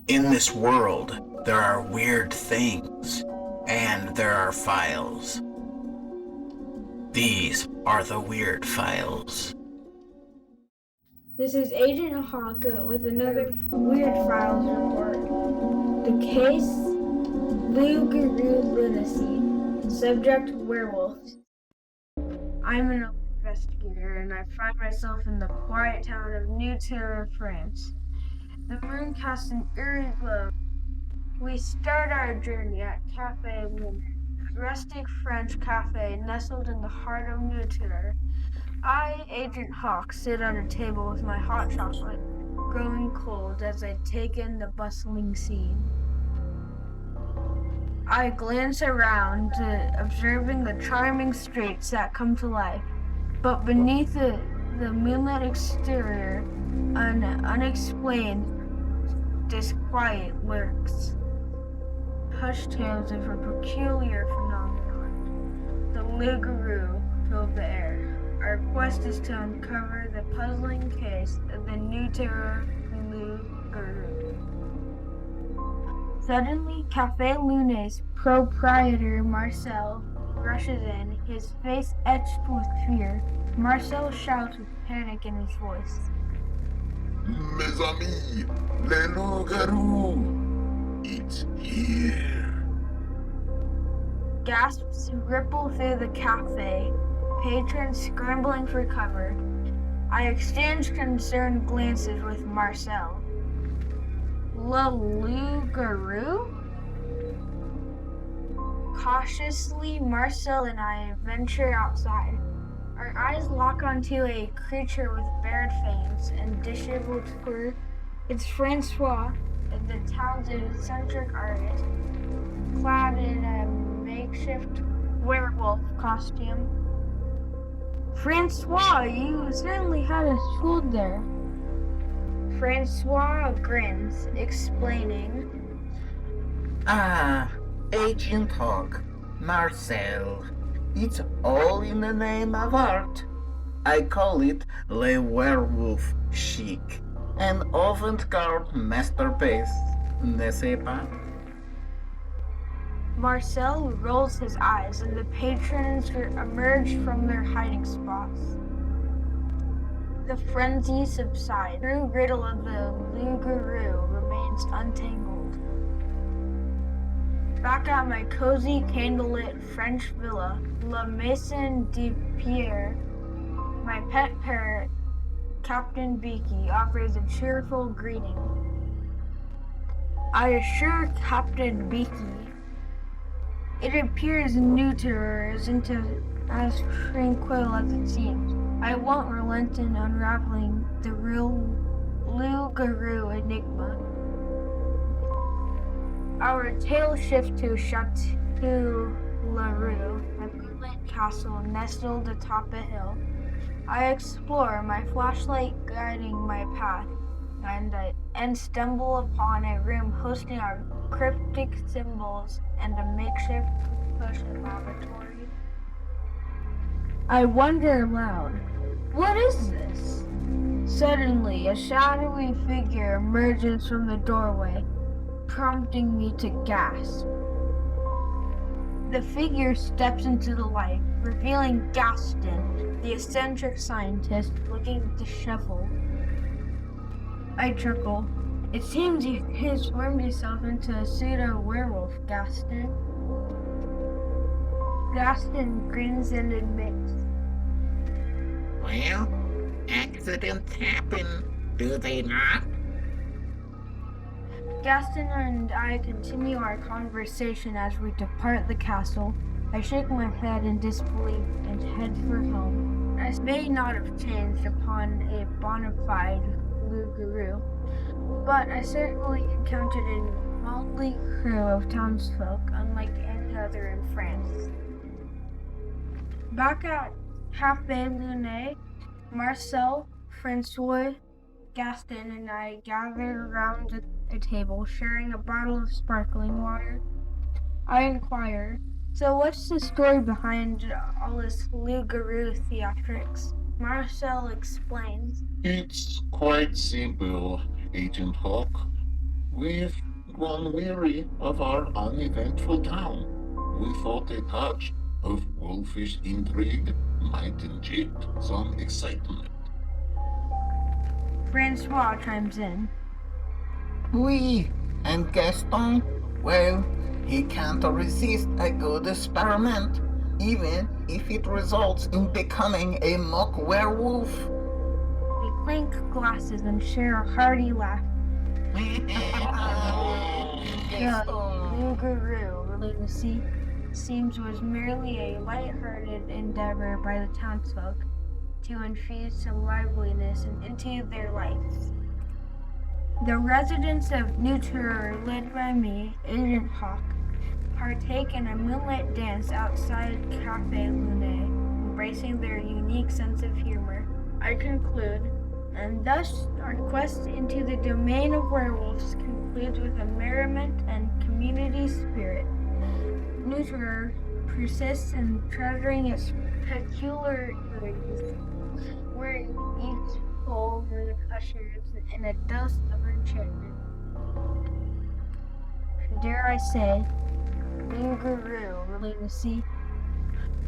In this world, there are weird things, and there are files. These are the weird files. This is Agent Hawk with another Weird Files report. The case, Loup Garou Lunacy. Subject, werewolves. I'm an investigator and I find myself in the quiet town of New Terre, France. The moon casts an eerie glow. We start our journey at Café Lunacy, a rustic French cafe nestled in the heart of New Terre. I, Agent Hawk, sit at a table with my hot chocolate, growing cold as I take in the bustling scene. I glance around, observing the charming streets that come to life, but beneath the moonlit exterior, an unexplained disquiet lurks. Hushed tales of a peculiar phenomenon. The Loup Garou fill the air. Our quest is to uncover the puzzling case of the New Terre Loup Garou. Suddenly, Café Lunacy's proprietor Marcel rushes in, his face etched with fear. Marcel shouts with panic in his voice. Mes amis, le Loup Garou, it's here. Gasps ripple through the cafe, patrons scrambling for cover. I exchange concerned glances with Marcel. Le Loup Garou? Cautiously, Marcel and I venture outside. Our eyes lock onto a creature with bared fangs and disheveled fur. It's Francois, the town's eccentric artist, clad in a makeshift werewolf costume. Francois, you certainly had us fooled there. Francois grins, explaining. Agent Hawk, Marcel. It's all in the name of art. I call it Le Werewolf Chic, an avant-garde masterpiece, n'est-ce pas? Marcel rolls his eyes and the patrons emerge from their hiding spots. The frenzy subsides. The true riddle of the Loup Garou remains untangled. Back at my cozy, candlelit French villa, La Maison de Pierre, my pet parrot, Captain Beaky, offers a cheerful greeting. I assure Captain Beaky, it appears New Terre isn't as tranquil as it seems. I won't relent in unraveling the real Loup Garou enigma. Our tale shifts to Chateau La Rue, a moonlit castle nestled atop a hill. I explore, my flashlight guiding my path, and stumble upon a room hosting our cryptic symbols and a makeshift push laboratory. I wonder aloud, what is this? Suddenly, a shadowy figure emerges from the doorway, prompting me to gasp. The figure steps into the light, revealing Gaston, the eccentric scientist looking disheveled. I chuckle. It seems he transformed himself into a pseudo-werewolf, Gaston. Gaston grins and admits. Well, accidents happen, do they not? Gaston and I continue our conversation as we depart the castle. I shake my head in disbelief and head for home. I may not have changed upon a bona fide Loup Garou, but I certainly encountered a motley crew of townsfolk unlike any other in France. Back at Café Lunacy, Marcel, Francois, Gaston, and I gather around a table, sharing a bottle of sparkling water. I inquire, so what's the story behind all this Loup Garou theatrics? Marcel explains. It's quite simple, Agent Hawk. We've grown weary of our uneventful town. We thought a touch of wolfish intrigue might inject some excitement. Francois chimes in. Oui, and Gaston? Well, he can't resist a good experiment, even if it results in becoming a mock werewolf. We clink glasses and share a hearty laugh. The Loup Garou Lunacy seems was merely a light-hearted endeavor by the townsfolk to infuse some liveliness into their lives. The residents of New Terror, led by me, Agent Hawk, partake in a moonlight dance outside Cafe Lune, embracing their unique sense of humor. I conclude, and thus our quest into the domain of werewolves concludes with a merriment and community spirit. New Terror persists in treasuring its peculiarities, where each soul ushers in a dose of enchantment. Dare I say, Loup Garou Lunacy.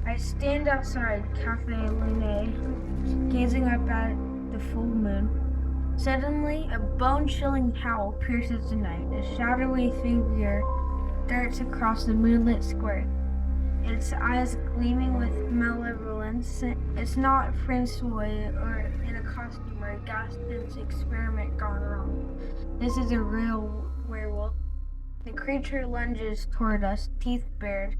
I stand outside Cafe Lune, gazing up at the full moon. Suddenly, a bone-chilling howl pierces the night. A shadowy figure darts across the moonlit square, its eyes gleaming with malevolence. It's not Francois or in a costume or Gaston's experiment gone wrong. This is a real werewolf. The creature lunges toward us, teeth bared,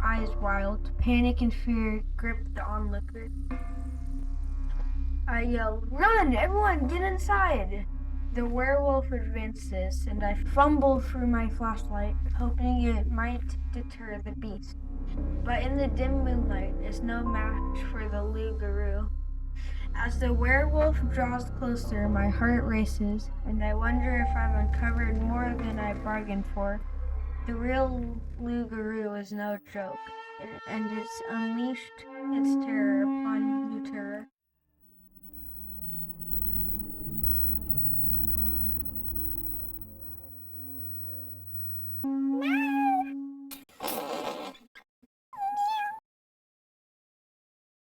eyes wild. Panic and fear grip the onlooker. I yell, "Run! Everyone, get inside!" The werewolf advances, and I fumble through my flashlight, hoping it might deter the beast. But in the dim moonlight, it's no match for the Loup Garou. As the werewolf draws closer, my heart races, and I wonder if I've uncovered more than I bargained for. The real Loup Garou is no joke, and it's unleashed its terror upon New Terror.